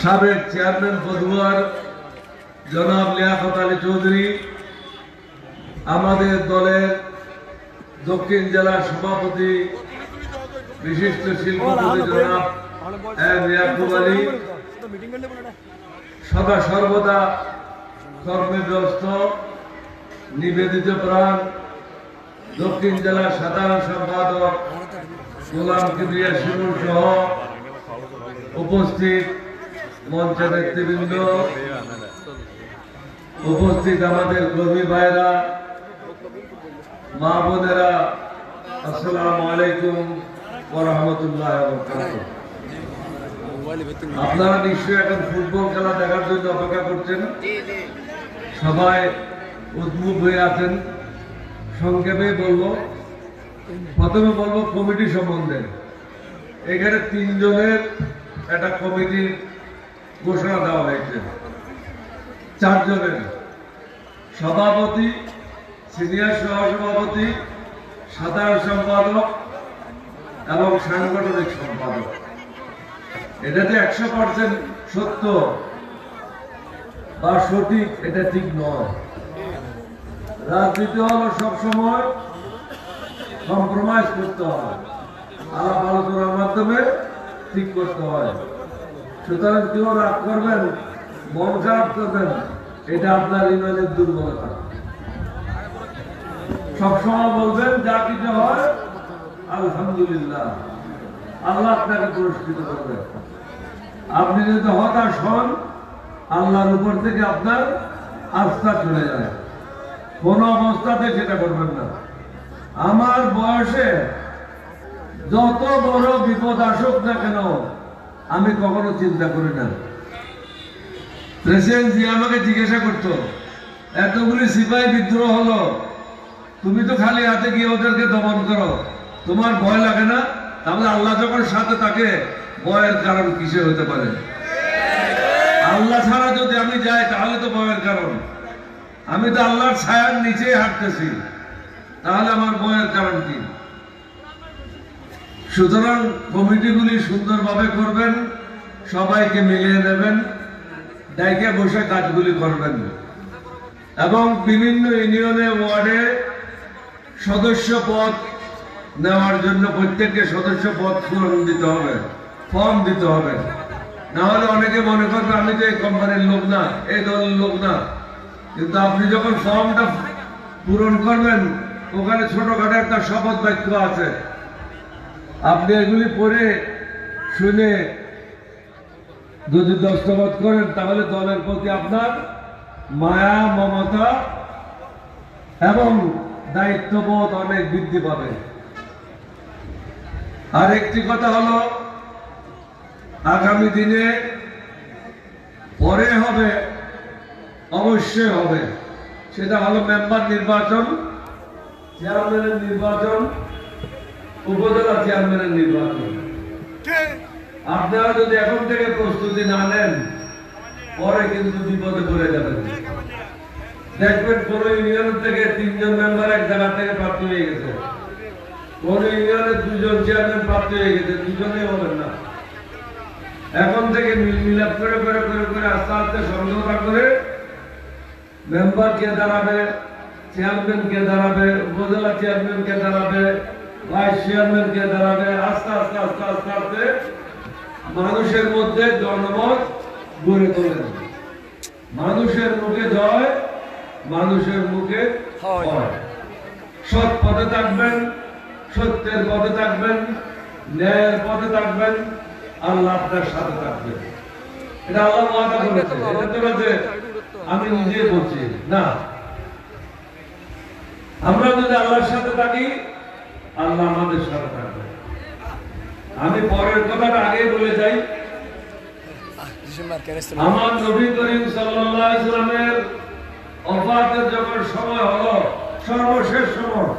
সাবেক চেয়ারম্যান পদুয়ার জনাব লিয়াকত আলী চৌধুরী, আমাদের দলের দক্ষিণ জেলার সভাপতি বিশিষ্ট শিল্পপতি জনাব ইয়াকুব আলী, সদা সর্বদা কর্মে ব্যস্ত নিবেদিত প্রাণ দক্ষিণ জেলার সাধারণ সম্পাদক গোলাম কিবরিয়া শিমুল সহ উপস্থিত মঞ্চ নেতৃবৃন্দ, উপস্থিত আমাদের কর্মী ভাইরা, মা বোনেরা, আসসালামু আলাইকুম ওয়া রাহমাতুল্লাহি ওয়া বারাকাতুহু। আপনারা নিশ্চয়ই এখন ফুটবল খেলা দেখার জন্য অপেক্ষা করছেন, সবাই উদ্মুখ হয়ে আছেন। সংক্ষেপে বলবো, প্রথমে বলবো কমিটি সম্বন্ধে। এখানে 3 জনের একটা কমিটির ঘোষণা দেওয়া হয়েছে। 4 জনের সভাপতি, সিনিয়র সহসভাপতি, সাধারণ সম্পাদক এবং সাংগঠনিক সম্পাদক। এটা যে 100% সত্য বা সঠিক এটা ঠিক নয়। রাজনীতি হলো সবসময় কম্প্রোমাইজ করতে হয়, আলাপ আলোচনার মাধ্যমে ঠিক করতে হয়। সুতরাং কেউ রাগ করবেন, মন খারাপ করবেন, এটা আপনার ইমানের দুর্বলতা। সবসময় বলবেন যা কিছু হয় আলহামদুলিল্লাহ, আল্লাহ আপনাকে পুরস্কৃত করবেন। আপনি যদি হতাশ হন, আল্লাহর উপর থেকে আপনার আস্থা চলে যায়। কোন অবস্থাতে সেটা করবেন না। আমার বয়সে যত বড় বিপদ আসুক না কেন, আমি কখনো চিন্তা করি না। প্রেসিডেন্ট জি আমাকে জিজ্ঞাসা করতো, এতগুলি সিপাহী বিদ্রোহ হলো, তুমি তো খালি হাতে গিয়ে ওদেরকে দমন করো, তোমার ভয় লাগে না? তাহলে আল্লাহ যখন সাথে থাকে, ভয়ের কারণ কিসে হতে পারে? আল্লাহ ছাড়া যদি আমি যাই তাহলে তো ভয়ের কারণ। আমি তো আল্লাহর ছায়ার নিচে হাঁটতেছি, তাহলে আমার ভয়ের কারণ কি? সুতরাং কমিটিগুলি সুন্দরভাবে করবেন, সবাইকে মিলিয়ে নেবেন, ডাইকে বসে কাজগুলি করবেন এবং বিভিন্ন ইউনিয়নে ওয়ার্ডে সদস্য পদ নেওয়ার জন্য প্রত্যেককে সদস্য পদ পূরণ দিতে হবে, ফর্ম দিতে হবে। না হলে অনেকে মনে করবে আমি তো এই কোম্পানির লোক না, এই দলের লোক না। কিন্তু আপনি যখন ফর্মটা পূরণ করবেন, ওখানে ছোটখাটো একটা শপথ বাক্য আছে, আপনি এগুলি পড়ে শুনে যদি দস্তখত করেন, তাহলে দলের প্রতি আপনার মায়া, মমতা এবং দায়িত্ববোধ অনেক বৃদ্ধি পাবে। আর একটি কথা হলো, আগামী দিনে পরে হবে, অবশ্যই হবে, সেটা হলো মেম্বার নির্বাচন, চেয়ারম্যানের নির্বাচন, উপজেলা চেয়ারম্যানের নির্বাচন। আপনারা যদি এখন থেকে প্রস্তুতি না নেন, পরে কিন্তু বিপদে পড়ে যাবেন। দেখবেন কোন ইউনিয়ন থেকে 3 জন মেম্বার এক জায়গা থেকে প্রাপ্ত হয়ে গেছে, কোন ইউনিয়নে 2 জন চেয়ারম্যান প্রাপ্ত হয়ে গেছে, 2 জনেই হবেন না। এখন থেকে মিলাপ করে করে করে করে আস্তে আস্তে সমঝোতা করে মেম্বার কে দাঁড়াবে, চেয়ারম্যান কে দাঁড়াবে, উপজেলা চেয়ারম্যান কে দাঁড়াবে, ভাইস চেয়ারম্যান কে দাঁড়াবে, আস্তে আস্তে আস্তে আস্তে আস্তে মানুষের মধ্যে জনমত গড়ে তোলেন। মানুষের মুখে জয়, মানুষের মুখে হয়। সৎ পথে থাকবেন, সত্যের পথে থাকবেন, ন্যায়ের পথে থাকবেন, আল্লাহ আপনার সাথে থাকবেন। এটা আল্লাহ ওয়াদা করেছে, এটা তো যে আমি নিজে বলছি না। আমরা যদি আল্লাহর সাথে থাকি, আল্লাহ আমাদের সাথে থাকবে। আমি পরের কথাটা আগে বলে যাই। আমার নবী করিম সাল্লাল্লাহু আলাইহি ওয়াসাল্লামের ওফাতের যখন সময় হলো, সর্বশেষ সময়,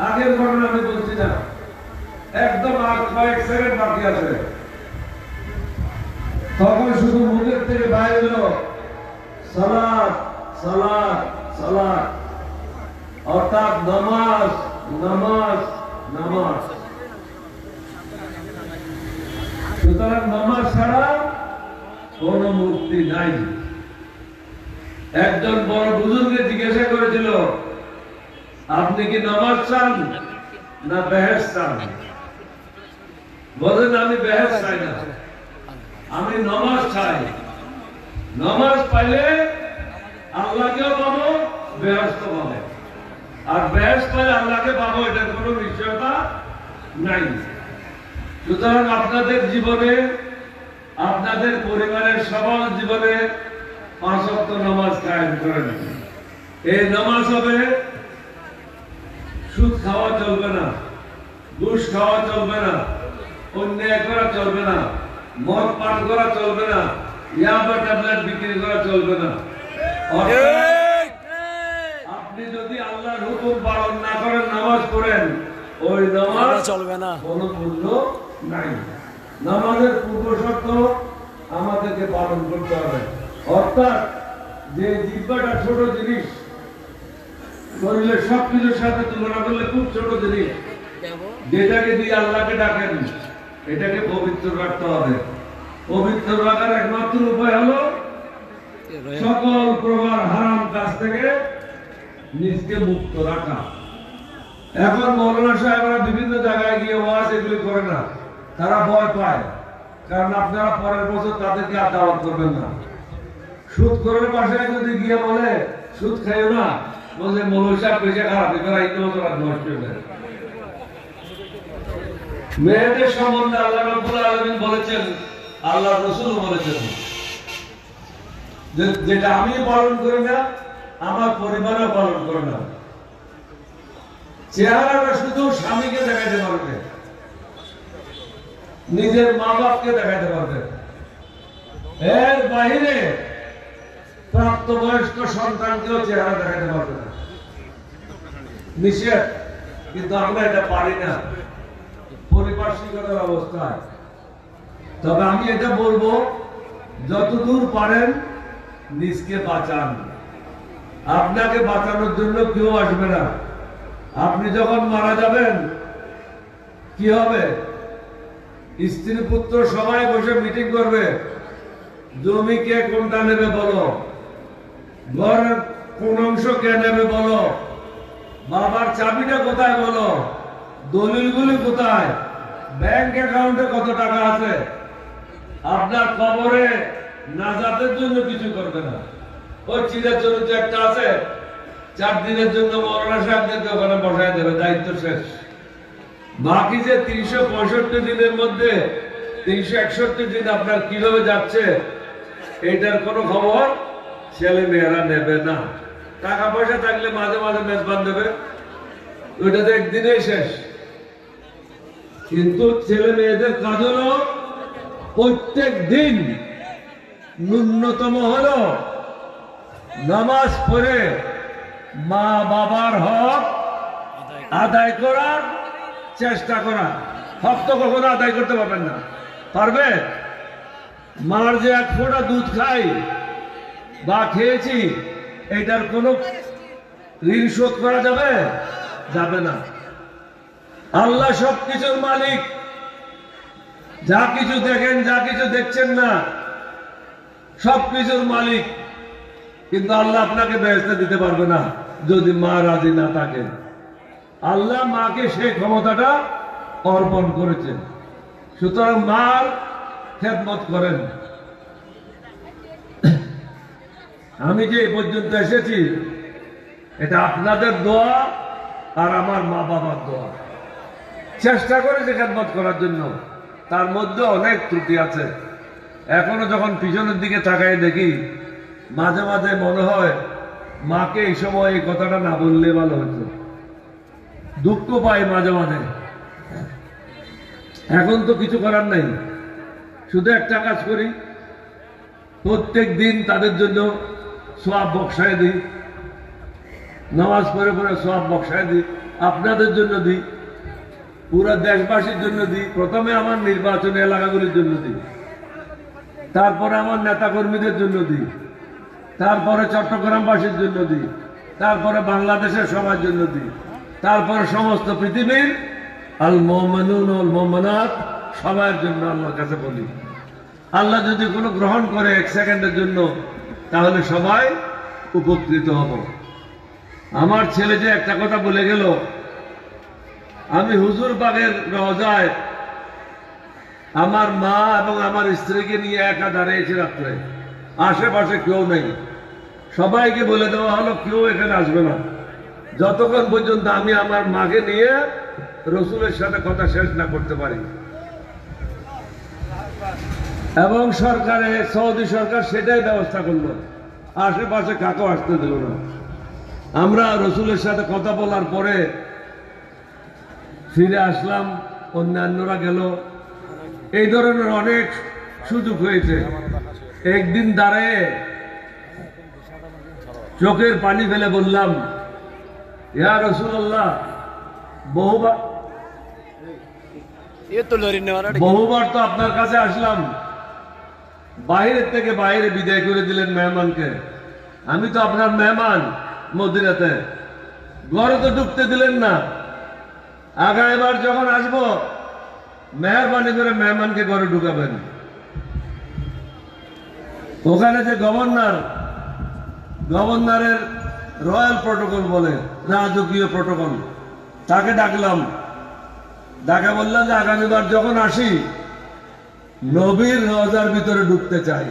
আগের ঘটনা আমি বলছি না, একদম আর কয়েক সেকেন্ড বাকি আছে, তখন শুধু মুখের থেকে বাইরে হলো সালাত সালাত সালাত, অর্থাৎ নামাজ নামাজ নামাজ। সুতরাং নামাজ ছাড়া কোন মুক্তি নাই। একজন বড় বুজুর্গে জিজ্ঞাসা করেছিল, আপনি কি নামাজ চান না বেহেশত চান? বলেন, আমি বেহেশত চাই না, আমি নামাজ চাই। নামাজ পাইলে আল্লাহকেও পাবো, বেহেশত পাবো। আর বেহেশত পাইলে আল্লাহকে পাবো, এটার কোনো নিশ্চয়তা নাই। সুতরাং আপনাদের জীবনে, আপনাদের পরিবারের সবার জীবনে 5 ওয়াক্ত নামাজ কায়েম করেন। এই নামাজ হবে, সুদ খাওয়া চলবে না, ঘুষ খাওয়া চলবে না, অন্যায় করা চলবে না, মদ পান করা চলবে না, ইয়াবা ট্যাবলেট বিক্রি করা চলবে না। আপনি যদি আল্লাহর হুকুম পালন না করেন, নামাজ পড়েন, ওই নামাজ চলবে না, কোনো মূল্য নাই। নামাজের পূর্ব শর্ত আমাদেরকে পালন করতে হবে। অর্থাৎ যে জিহ্বাটা ছোট জিনিস, শরীরের সবকিছুর সাথে তুলনা করলে খুব ছোট জিনিস, যেটাকে দিয়ে আল্লাহকে ডাকেন, এটাকে পবিত্র রাখতে হবে। পবিত্র রাখার একমাত্র উপায় হলো সকল প্রকার হারাম কাজ থেকে নিজকে মুক্ত রাখা। এখন মৌলানা সাহেবরা বিভিন্ন জায়গায় গিয়ে ওয়াজ এগুলি করে না, তারা ভয় পায়, কারণ আপনারা পরের বছর তাদেরকে আর দাওয়াত করবেন না। সুদ করার পাশে যদি গিয়ে বলে সুদ খাইও না, বলছে মৌলানা সাহেব বেশি খারাপ, এবার এই বছর আর নষ্ট হয়ে যায়। মেয়েদের সম্বন্ধে আল্লাহ রাব্বুল আলামিন বলেছেন, আল্লাহ রাসূল বলেছেন, যেটা আমি পালন করি না, আমার পরিবারও পালন করে না। চেহারাটা শুধু স্বামীকে দেখাতে পারবে, নিজের মা বাপকে দেখাতে পারবে, এর বাহিরে প্রাপ্তবয়স্ক সন্তানকেও চেহারা দেখাতে পারবে না। নিষেধ, কিন্তু আমরা এটা পারি না পরিপার্শ্বিকতার অবস্থায়। তবে আমি এটা বলবো, যতদূর পারেন নিজকে বাঁচান। আপনাকে বাঁচানোর জন্য কেউ আসবে না। আপনি যখন মারা যাবেন কি হবে? স্ত্রী পুত্র সবাই বসে মিটিং করবে, জমি কে কোনটা নেবে বলো, ঘরের কোন অংশ কে নেবে বলো, বাবার চাবিটা কোথায় বলো, দলিলগুলি কোথায়, ব্যাংক অ্যাকাউন্টে কত টাকা আছে। আপনার কবরে নাজাতের জন্য কিছু করবে না। ওই চিরের জন্য যে একটা আছে, 4 দিনের জন্য মৌলানা সাহেবদেরকে ওখানে বসায় দেবে, দায়িত্ব শেষ। বাকি যে 365 দিনের মধ্যে 361 দিন আপনার কিভাবে যাচ্ছে, এইটার কোনো খবর ছেলে মেয়েরা নেবে না। টাকা পয়সা থাকলে মাঝে মাঝে মেজবান দেবে, ওইটাতে একদিনেই শেষ। কিন্তু ছেলে মেয়েদের কাজ হলো প্রত্যেক দিন ন্যূনতম হলো নামাজ পড়ে মা বাবার হক আদায় করার চেষ্টা করা। হক তো কখনো আদায় করতে পারবেন না, পারবে? মার যে 1 ফোঁটা দুধ খাই বা খেয়েছি, এটার কোনো ঋণ শোধ করা যাবে? যাবে না। আল্লাহ সবকিছুর মালিক, যা কিছু দেখেন, যা কিছু দেখছেন না, সবকিছুর মালিক। কিন্তু আল্লাহ আপনাকে বেহেশতে দিতে পারবে না যদি মা রাজি না থাকে। আল্লাহ মাকে সেই ক্ষমতাটা অর্পণ করেছেন। সুতরাং মার খেদমত করেন। আমি যে এই পর্যন্ত এসেছি, এটা আপনাদের দোয়া আর আমার মা বাবার দোয়া। চেষ্টা করেছে খেদমত করার জন্য, তার মধ্যে অনেক ত্রুটি আছে। এখনো যখন পিছনের দিকে তাকাই দেখি, মাঝে মাঝে মনে হয় মাকে এই সময় এই কথাটা না বললে ভালো হতো। দুঃখ পাই মাঝে মাঝে। এখন তো কিছু করার নাই, শুধু একটা কাজ করি, প্রত্যেক দিন তাদের জন্য সওয়াব বক্সায় দিই, নামাজ পড়ে পড়ে সওয়াব বক্সায় দিই, আপনাদের জন্য দিই, পুরো দেশবাসীর জন্য দিই। প্রথমে আমার নির্বাচনী এলাকাগুলির জন্য দিই, তারপরে আমার নেতা কর্মীদের জন্য দিই, তারপরে চট্টগ্রামবাসীর জন্য দিই, তারপরে বাংলাদেশের সবার জন্য দিই, তারপরে সমস্ত পৃথিবীর আল মুমিনুন ওয়াল মুমিনাত সবার জন্য আল্লাহর কাছে বলি। আল্লাহ যদি কোনো গ্রহণ করে 1 সেকেন্ডের জন্য, তাহলে সবাই উপকৃত হব। আমার ছেলে যে একটা কথা বলে গেল, আমি হুজুর পাকের রওজায় আমার মা এবং আমার স্ত্রীকে নিয়ে একা দাঁড়িয়েছি রাত্রে, আশেপাশে কেউ নেই। সবাইকে বলে দেওয়া হলো কেউ এখানে আসবে না যতক্ষণ পর্যন্ত আমি আমার মাকে নিয়ে রসুলের সাথে কথা শেষ না করতে পারি। এবং সরকারে, সৌদি সরকার সেটাই ব্যবস্থা করলো, আশেপাশে কাকেও আসতে দিল না। আমরা রসুলের সাথে কথা বলার পরে ফিরে আসলাম, অন্যান্যরা গেল। এই ধরনের অনেক সুযোগ হয়েছে। একদিন দাঁড়িয়ে চোখের পানি ফেলে বললাম, ইয়া রাসূলুল্লাহ, বহুবার তো আপনার কাছে আসলাম, বাইরের থেকে বাইরে বিদায় করে দিলেন মেহমানকে। আমি তো আপনার মেহমান মদিনাতে, ঘরে তো ঢুকতে দিলেন না। আগামীবার যখন আসবো মেহরবানি করে মেহমানকে ঘরে ঢুকাবেন। ওখানে যে গভর্নরের রয়্যাল প্রটোকল বলে, রাজকীয় প্রটোকল, তাকে ডাকলাম। ডাকে বললাম যে আগামীবার যখন আসি নবীর রওজার ভিতরে ঢুকতে চাই।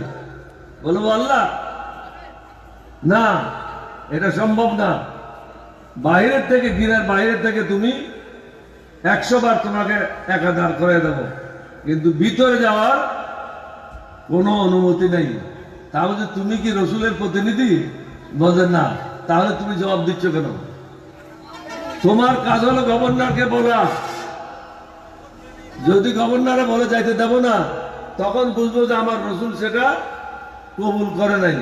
বলবো আল্লাহ না, এটা সম্ভব না। বাইরের থেকে, গিরার বাইরের থেকে তুমি 100 বার তোমাকে একা দাঁড় করে দেব, কিন্তু ভিতরে যাওয়ার কোনো অনুমতি নেই। তাহলে তুমি কি রসুলের প্রতিনিধি? বলেন না। তাহলে তুমি জবাব দিচ্ছ কেন? তোমার কাজ হলো গভর্নরকে বলা। যদি গভর্নরে বলে যাইতে দেব না, তখন বুঝবো যে আমার রসুল সেটা কবুল করে নাই।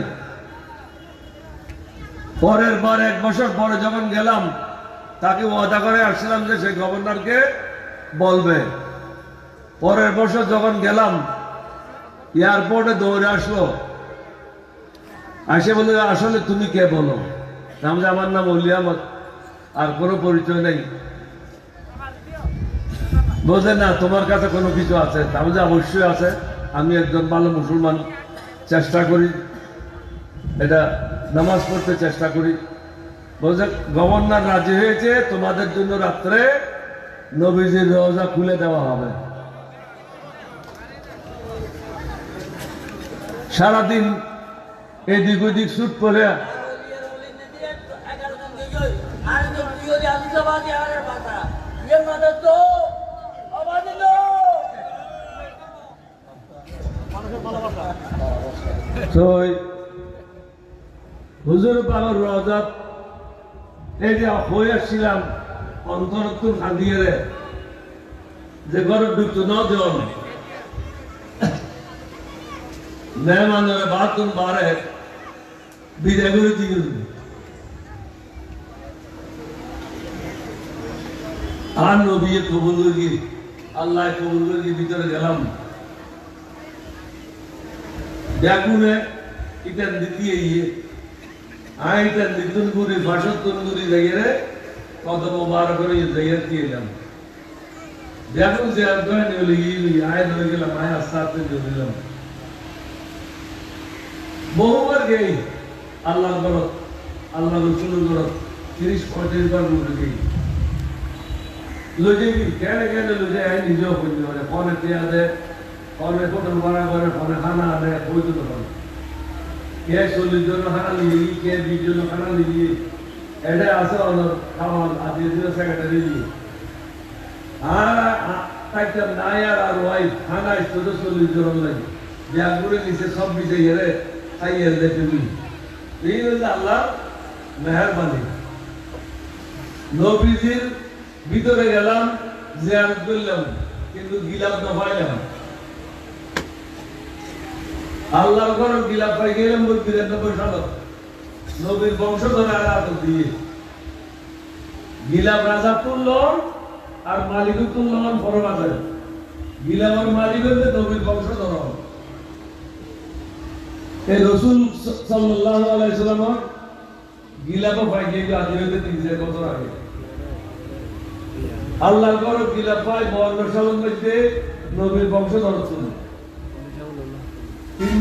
পরের বার 1 বছর পরে যখন গেলাম, তাকে ওয়াদা করে আসছিলাম যে সেই গভর্নরকে বলবে। পরের বছর যখন গেলাম, এয়ারপোর্টে দৌড়ে আসলো, আসে বলে, আসলে তুমি কে বলো? আমার নাম অলি আহমদ, আর কোনো পরিচয় নেই। বলছে না, তোমার কাছে কোনো কিছু আছে? তাহলে অবশ্যই আছে, আমি একজন ভালো মুসলমান, চেষ্টা করি, এটা নামাজ পড়তে চেষ্টা করি। বলছে গভর্নর রাজি হয়েছে, তোমাদের জন্য রাত্রে নবীজির রওজা খুলে দেওয়া হবে। সারাদিন এদিক ওদিক শুট করে হুজুর পাগল রওজা এই যে হয়ে আসছিলাম, অন্তরত্ব কাঁদিয়ে রে যে ঘরে ঢুকতো না জন মেহমানের বাথরুম বারে বিদায় করে দিয়ে আর নবী কবুল করি, আল্লাহ কবুল করি। ভিতরে গেলাম, ব্যাগুনে ইটান দিয়ে আইটান দিতুন গুড়ি ভাষণ গুড়ি জায়গায় কত বার করে জায়গায় দিয়ে এলাম। দেখুন যে আয় ধরে গেলাম, আয় আস্তে আস্তে দিলাম। বহুবার গেই আল্লাহ গরত, আল্লাহ রসুলের গরত 30-35 বার ঘুরে গেই। লজে কেন লজে আয় নিজেও করতে পারে, ফোনে পেয়া দেয়, ফোনে হোটেল ভাড়া করে, ফোনে খানা আনে, বই তো পারে। কে 40 জন খানা নিয়ে, কে 20 জন খানা নিয়ে, এটা আছে খাওয়ান আত্মীয় সেক্রেটারি দিয়ে। আর তাইতাম নাই আর ওয়াইফ খানা শুধু 40 জন লাগে, ব্যাগুড়ে নিচে সব বিষয় হেরে খাইয়ে দেখে বুঝি। এই হচ্ছে আল্লাহ মেহরবানি। নবীজির ভিতরে গেলাম, জিয়ারত করলাম, কিন্তু গিলাপ না পাইলাম। আল্লাহর ঘর গিলাপ পাই গেলাম 93 সাল, নবীর বংশধর আর দিয়ে গিলাপ রাজা তুলল আর মালিক তুলল ফরম আছে। গিলাপের মালিক হচ্ছে নবীর বংশধর। এই রসুল সাল্লাল্লাহু আলাইহি সাল্লাম গিলাপ পাই গিয়ে আজ হইতে 3 বছর আগে। আল্লাহর ঘর গিলাপ পাই 52 সালের মধ্যে নবীর বংশধর ছিল।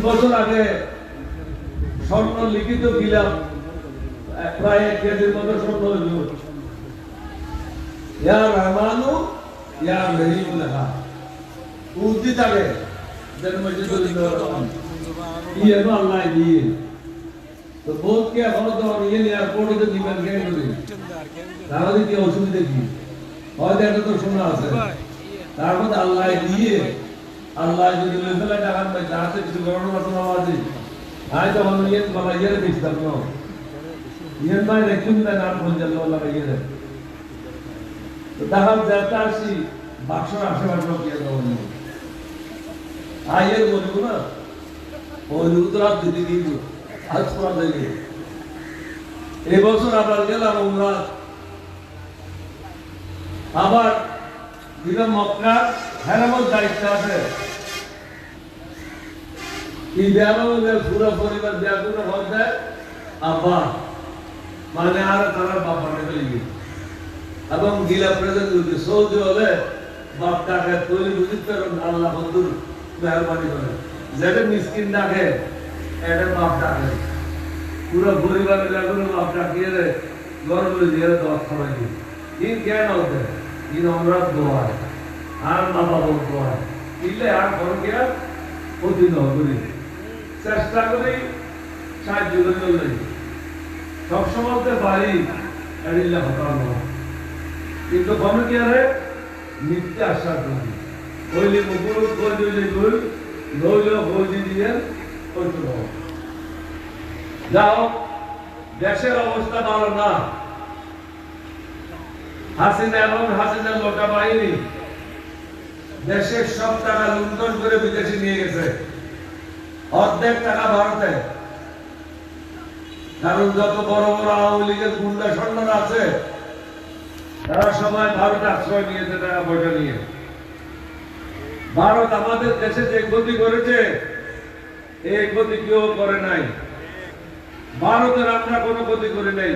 বছর আগে স্বর্ণ লিখিত গিলাম প্রায় 1 কেজির মতো স্বর্ণ হইল ইয়া রহমানু ইয়া রহিম লেখা উর্দি থাকে যেন মসজিদুল রহমান ইয়ে নো আল্লাহ দিয়ে তো বহুত কে এখন তো ইয়ে এয়ারপোর্টে দিবেন কেন করি তাহলে কি অসুবিধা কি হয়তো এটা তো শোনা আছে তার মধ্যে আল্লাহ দিয়ে আল্লাহ যদি ফেলে টাকা পাই তাতে কিছু গণনা আছে নামাজি আই তো আমি ইয়ে বাবা ইয়ে দিতাম না ইয়ে ভাই রেখুন না নাম বলতে আল্লাহ ইয়ে দেয় তো টাকা যেটা আসি বাক্সর আশেপাশে কি দাও না আয়ের বলবো না ওই উত্তরাত দিতে দিব আজ পড়া দেখি এবছর আবার গেলাম আমরা আবার দিলাম মক্কা হেরামত দায়িত্ব আছে এই ব্যাপারে পুরো পরিবার ব্যাপারে হচ্ছে আব্বা মানে আর তারা বাবা নেবে এবং গিলা প্রেজেন্ট হইতে সৌদি হলে বাপ ডাকে তৈরি বুঝতে আল্লাহ বন্ধুর মেহরবানি করে যেটা মিসকিন ডাকে এটা বাপ ডাকে পুরো পরিবারের ব্যাপারে বাপ ডাকিয়ে দেয় গর্ব দিয়ে দশ খাওয়াই দিই ইন কেন হতে ইন আমরা দোয়ায় আর মা বাবা দোয়ায় ইলে আর ঘরকে অধীন করি চেষ্টা করি সাহায্য করি সবসময় বাড়ি এড়িলে হতাম কিন্তু কোনো কি আরে মিথ্যে আশ্বাস করি হইলে মুকুল কই দিলে কই নইলে হইলে দিয়ে করতে হবে যাও দেশের অবস্থা ভালো না হাসিনা এবং হাসিনার লোটা বাহিনী দেশের সব টাকা লুণ্ঠন করে বিদেশে নিয়ে গেছে অর্ধেক টাকা ভারতে কারণ যত বড় বড় আওয়ামী লীগের গুন্ডা সন্ন্যাস আছে তারা সবাই ভারতে আশ্রয় নিয়েছে টাকা পয়সা নিয়ে ভারত আমাদের দেশে যে ক্ষতি করেছে এই ক্ষতি কেউ করে নাই ভারতের আমরা কোনো ক্ষতি করি নাই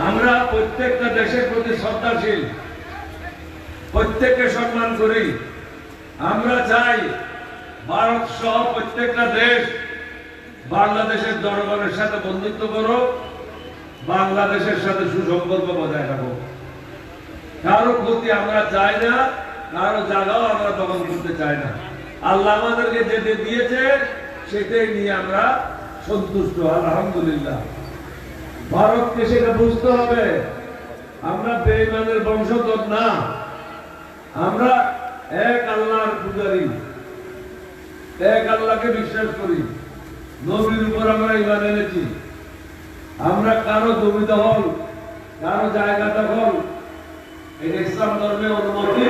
আমরা প্রত্যেকটা দেশের প্রতি শ্রদ্ধাশীল প্রত্যেককে সম্মান করি আমরা চাই ভারত সহ প্রত্যেকটা দেশ বাংলাদেশের জনগণের সাথে বন্ধুত্ব করো বাংলাদেশের সাথে সুসম্পর্ক বজায় রাখো কারো ক্ষতি আমরা চাই না কারো জায়গাও আমরা দখল করতে চাই না আল্লাহ আমাদেরকে যেতে দিয়েছে সেটাই নিয়ে আমরা সন্তুষ্ট আলহামদুলিল্লাহ ভারতকে সেটা বুঝতে হবে আমরা বেঈমানের বংশধর না আমরা এক আল্লাহর পূজারী এক আল্লাহকে বিশ্বাস করি নবীর উপর আমরা ঈমান এনেছি আমরা কারো জমি দখল কারো জায়গা দখল এটা ইসলাম ধর্মে অনুমতি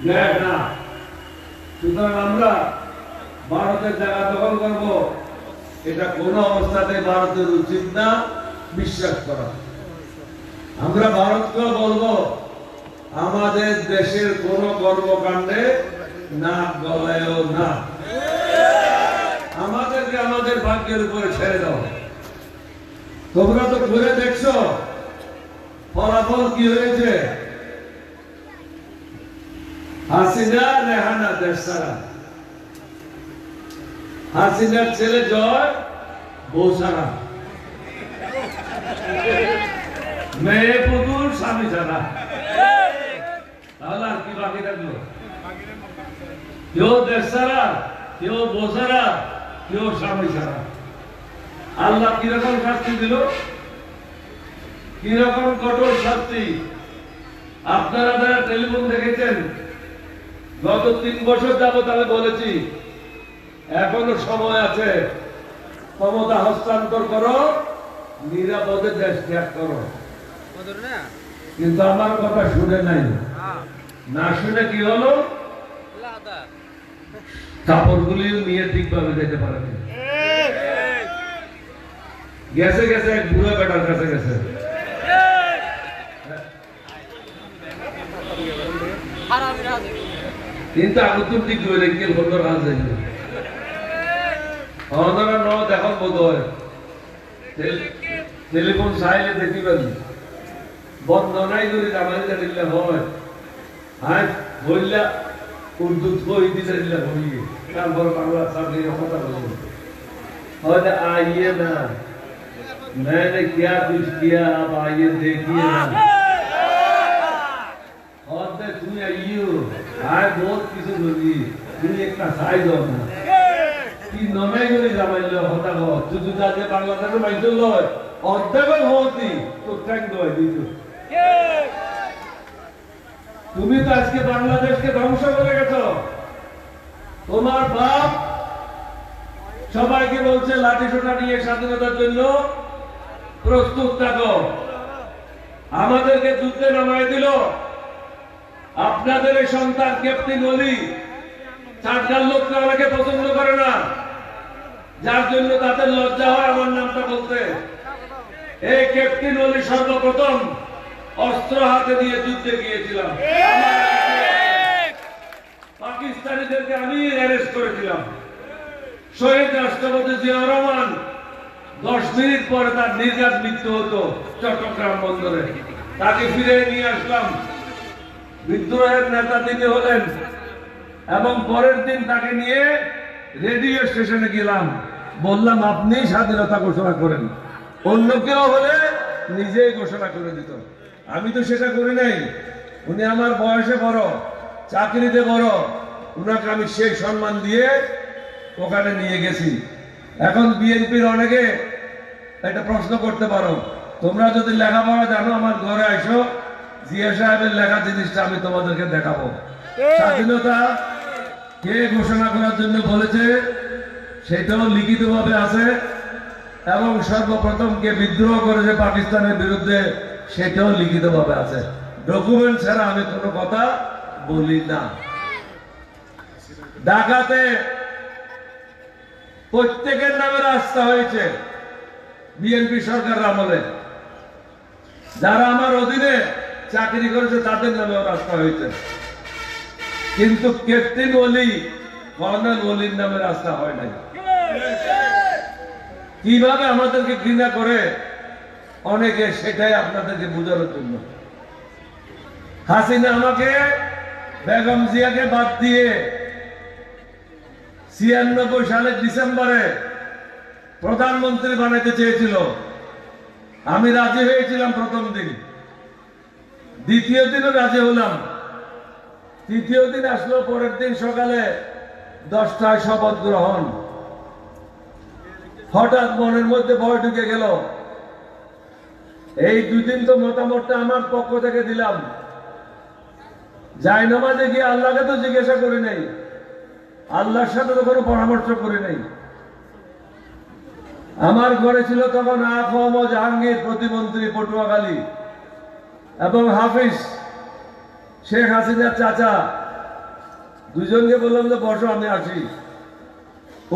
দেয় না সুতরাং আমরা ভারতের জায়গা দখল করব এটা কোন অবস্থাতে ভারতের উচিত না বিশ্বাস করা আমরা ভারতকে বলবো আমাদের দেশের কোন কর্মকাণ্ডে নাক গলায়ও না আমাদেরকে আমাদের ভাগ্যের উপরে ছেড়ে দাও তোমরা তো ঘুরে দেখছো ফলাফল কি হয়েছে হাসিনা রেহানা দেশ ছাড়া হাসিনার ছেলে জয় বউ ছাড়া মেয়ে পুতুল স্বামী ছাড়া তাহলে আর কি বাকি থাকলো কেউ দেশ ছাড়া কেউ বউ ছাড়া কেউ স্বামী ছাড়া আল্লাহ কিরকম শাস্তি দিল কিরকম কঠোর শাস্তি আপনারা যারা টেলিফোন দেখেছেন গত 3 বছর যাবত আমি বলেছি এখনো সময় আছে ক্ষমতা হস্তান্তর করো নিরাপদে দেশ ত্যাগ করো কিন্তু আমার কথা শুনে নাই না শুনে কি হলো কাপড়গুলি নিয়ে ঠিকভাবে যেতে পারেনি গেছে গেছে এক বুড়া বেটার কাছে গেছে কিন্তু আগুন ঠিক হয়ে গেল বন্ধ রাজ যাইল অনরা ন দেখো বোধ হয় টেলিফোন চাইলে দেখি পাবি বন্ধ নাই করে জামাই দিলে হয় হ্যাঁ বললা উর্দু কই দিলে হইয়ে তারপর বাংলা চাকরির কথা বলুন হয়তো आइए ना मैंने क्या कुछ किया अब आइए देखिए ना और तुम आइयो आए बहुत किसी बोली तुम एक का साइज हो ना कि नमे করে জামাইলো হতা গো তুই যাতে বাংলাদেশে মাইতো লয় অর্ধেক হতি তো ট্যাঙ্ক দয় দিত তুমি তো আজকে বাংলাদেশকে ধ্বংস করে গেছো তোমার বাপ সবাইকে বলছে লাঠি সোটা নিয়ে স্বাধীনতার জন্য প্রস্তুত থাকো আমাদেরকে যুদ্ধে নামায় দিল আপনাদের সন্তান ক্যাপ্টেন অলি চারটার লোককে আমাকে পছন্দ করে না যার জন্য তাদের লজ্জা হয় আমার নামটা বলতে এই ক্যাপ্টেন অলি সর্বপ্রথম অস্ত্র হাতে নিয়ে যুদ্ধে গিয়েছিলাম পাকিস্তানিদেরকে আমি অ্যারেস্ট করেছিলাম শহীদ রাষ্ট্রপতি জিয়াউর রহমান 10 মিনিট পরে তার নির্ঘাত মৃত্যু হতো চট্টগ্রাম বন্দরে তাকে ফিরে নিয়ে আসলাম বিদ্রোহের নেতা তিনি হলেন এবং পরের দিন তাকে নিয়ে রেডিও স্টেশনে গেলাম বললাম আপনি স্বাধীনতা ঘোষণা করেন অন্য কেউ হলে নিজেই ঘোষণা করে দিত আমি তো সেটা করি নাই উনি আমার বয়সে বড় চাকরিতে বড় উনাকে আমি সেই সম্মান দিয়ে ওখানে নিয়ে গেছি এখন বিএনপির অনেকে একটা প্রশ্ন করতে পারো তোমরা যদি লেখাপড়া জানো আমার ঘরে আসো জিয়া সাহেবের লেখা জিনিসটা আমি তোমাদেরকে দেখাবো স্বাধীনতা কে ঘোষণা করার জন্য বলেছে সেটাও লিখিতভাবে আছে এবং সর্বপ্রথম কে বিদ্রোহ করেছে পাকিস্তানের বিরুদ্ধে সেটাও লিখিতভাবে আছে ডকুমেন্ট ছাড়া আমি কোনো কথা বলি না ঢাকাতে প্রত্যেকের নামে রাস্তা হয়েছে বিএনপি সরকার আমলে যারা আমার অধীনে চাকরি করেছে তাদের নামেও রাস্তা হয়েছে কিন্তু ক্যাপ্টেন অলি কর্নেল অলির নামে রাস্তা হয় নাই কিভাবে আমাদেরকে ঘৃণা করে অনেকে সেটাই আপনাদেরকে বোঝানোর জন্য হাসিনা আমাকে বেগম জিয়াকে বাদ দিয়ে 96 সালের ডিসেম্বরে প্রধানমন্ত্রী বানাতে চেয়েছিল আমি রাজি হয়েছিলাম প্রথম দিন দ্বিতীয় দিনও রাজি হলাম তৃতীয় দিন আসলো পরের দিন সকালে 10টায় শপথ গ্রহণ হঠাৎ মনের মধ্যে ভয় ঢুকে গেল এই দুদিন তো মতামতটা আমার পক্ষ থেকে দিলাম যাই নামাজে গিয়ে আল্লাহকে তো জিজ্ঞাসা করি নাই আল্লাহর সাথে তো কোনো পরামর্শ করি নাই আমার ঘরে ছিল তখন আফম জাহাঙ্গীর প্রতিমন্ত্রী পটুয়াখালী এবং হাফিজ শেখ হাসিনার চাচা দুজনকে বললাম যে বসো আমি আসি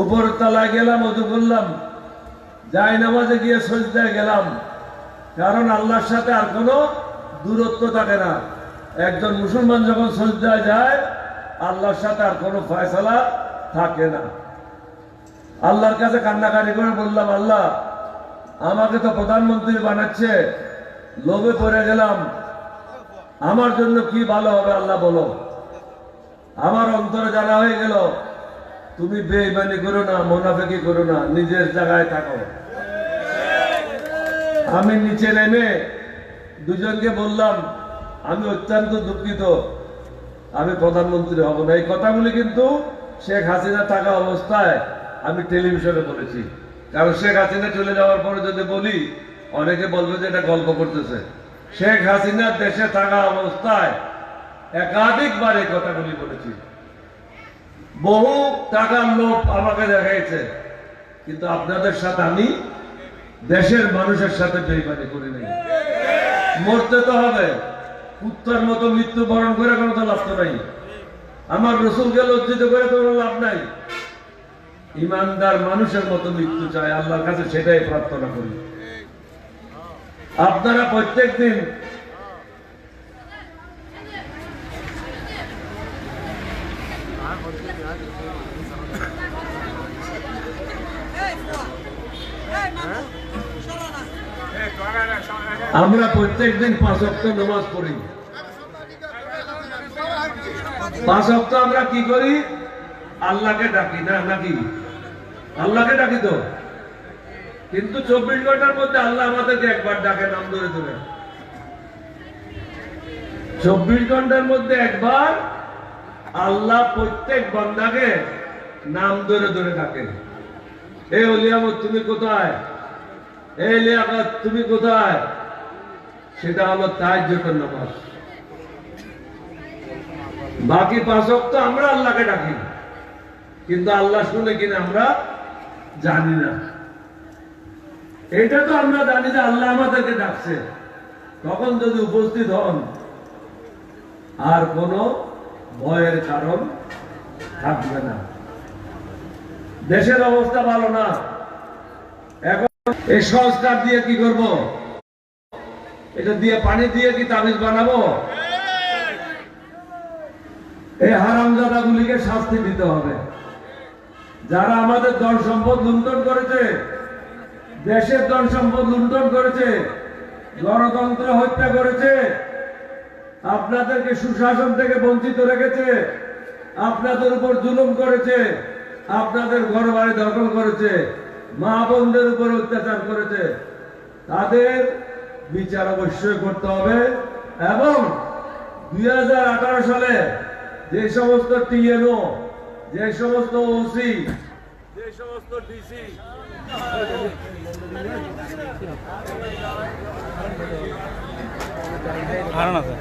উপর তলায় গেলাম ওযু করলাম যাই নামাজে গিয়ে সজদায় গেলাম কারণ আল্লাহর সাথে আর কোনো দূরত্ব থাকে না একজন মুসলমান যখন সজদায় যায় আল্লাহর সাথে আর কোনো ফয়সালা থাকে না আল্লাহর কাছে কান্নাকাটি করে বললাম আল্লাহ আমাকে তো প্রধানমন্ত্রী বানাচ্ছে লোভে পড়ে গেলাম আমার জন্য কি ভালো হবে আল্লাহ বলো আমার অন্তরে জানা হয়ে গেল তুমি বেঈমানি করো না মুনাফিকি করো না নিজের জায়গায় থাকো আমি নিচে নেমে দুজনকে বললাম আমি অত্যন্ত দুঃখিত আমি প্রধানমন্ত্রী হব না এই কথাগুলি কিন্তু শেখ হাসিনা থাকা অবস্থায় আমি টেলিভিশনে বলেছি কারণ শেখ হাসিনা চলে যাওয়ার পরে যদি বলি অনেকে বলবে যে এটা গল্প করতেছে শেখ হাসিনা দেশে থাকা অবস্থায় একাধিকবার এই কথাগুলি বলেছি বহু টাকার লোভ আমাকে দেখাইছে কিন্তু আপনাদের সাথে আমি দেশের মানুষের সাথে বেইমানি করি নাই মরতে তো হবে কুত্তার মতো মৃত্যু বরণ করে কোনো তো লাভ তো নাই আমার রসুলকে লজ্জিত করে তো লাভ নাই ইমানদার মানুষের মতো মৃত্যু চাই আল্লাহর কাছে সেটাই প্রার্থনা করি আপনারা প্রত্যেকদিন আমরা প্রত্যেকদিন 5 ওয়াক্ত নামাজ পড়ি 5 ওয়াক্ত আমরা কি করি আল্লাহকে ডাকি না, নাকি? আল্লাহকে ডাকি তো, কিন্তু 24 ঘন্টার মধ্যে আল্লাহ আমাদেরকে একবার ডাকে নাম ধরে ধরে। 24 ঘন্টার মধ্যে একবার আল্লাহ প্রত্যেক বান্দাকে নাম ধরে ধরে ডাকে। এই ওলিয়ামত তুমি কোথায়, এই লিয়াকত তুমি কোথায়? সেটা হলো তাহাজ্জুদের নামাজ। বাকি 5 ওয়াক্ত আমরা আল্লাহকে ডাকি, কিন্তু আল্লাহ শুনে কিনা আমরা জানি না। এটা তো আমরা জানি যে আল্লাহ আমাদেরকে ডাকছে, তখন যদি উপস্থিত হন আর কোনো ভয়ের কারণ থাকবে না। দেশের অবস্থা ভালো না, এখন এই সংস্কার দিয়ে কি করব? এটা দিয়ে পানি দিয়ে কি তাবিজ বানাবো? এই হারামজাদাগুলিকে শাস্তি দিতে হবে। যারা আমাদের ধন সম্পদ লুণ্ঠন করেছে, দেশের ধন সম্পদ লুণ্ঠন করেছে, গণতন্ত্র হত্যা করেছে, আপনাদেরকে সুশাসন থেকে বঞ্চিত রেখেছে, আপনাদের উপর জুলুম করেছে, আপনাদের ঘর বাড়ি দখল করেছে, মা বোনদের উপর অত্যাচার করেছে, তাদের বিচার অবশ্যই করতে হবে। এবং 2018 সালে যে সমস্ত টিএনও, যে সমস্ত ওসি, যে সমস্ত ডিসি হারান আছে